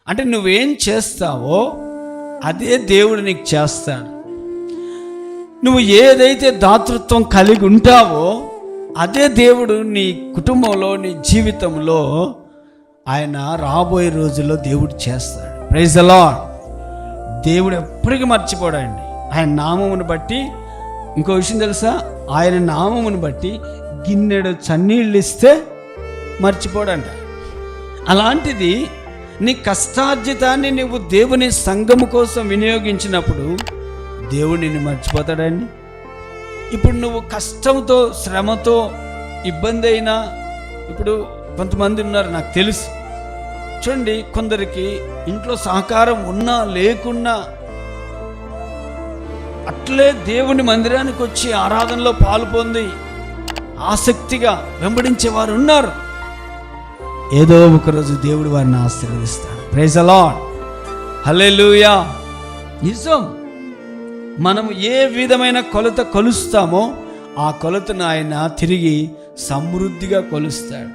అంటే నువ్వేం చేస్తావో అదే దేవుడు నీకు చేస్తాడు. నువ్వు ఏదైతే దాతృత్వం కలిగి ఉంటావో అదే దేవుడు నీ కుటుంబంలో, నీ జీవితంలో ఆయన రాబోయే రోజుల్లో దేవుడు చేస్తాడు. Praise the Lord. దేవుడు ఎప్పటికీ మర్చిపోడండి. ఆయన నామమును బట్టి, ఇంకో విషయం తెలుసా, ఆయన నామమును బట్టి గిన్నెడు చన్నీళ్ళు ఇస్తే మర్చిపోడంట. అలాంటిది నీ కష్టార్జితాన్ని నువ్వు దేవుని సంఘము కోసం వినియోగించినప్పుడు దేవుడు నిన్ను మర్చిపోతాడండి. ఇప్పుడు నువ్వు కష్టంతో, శ్రమతో, ఇబ్బంది అయినా, ఇప్పుడు కొంతమంది ఉన్నారు నాకు తెలుసు, చూడండి, కొందరికి ఇంట్లో సహకారం ఉన్నా లేకున్నా అట్లే దేవుని మందిరానికి వచ్చి ఆరాధనలో పాలు పొంది ఆసక్తిగా వెంబడించేవారు ఉన్నారు. ఏదో ఒకరోజు దేవుడు వారిని ఆశీర్వదిస్తాడు. Praise the lord. హల్లెలూయా. నిజం. మనం ఏ విధమైన కొలత కొలుస్తామో ఆ కొలతను ఆయన తిరిగి సమృద్ధిగా కొలుస్తాడు.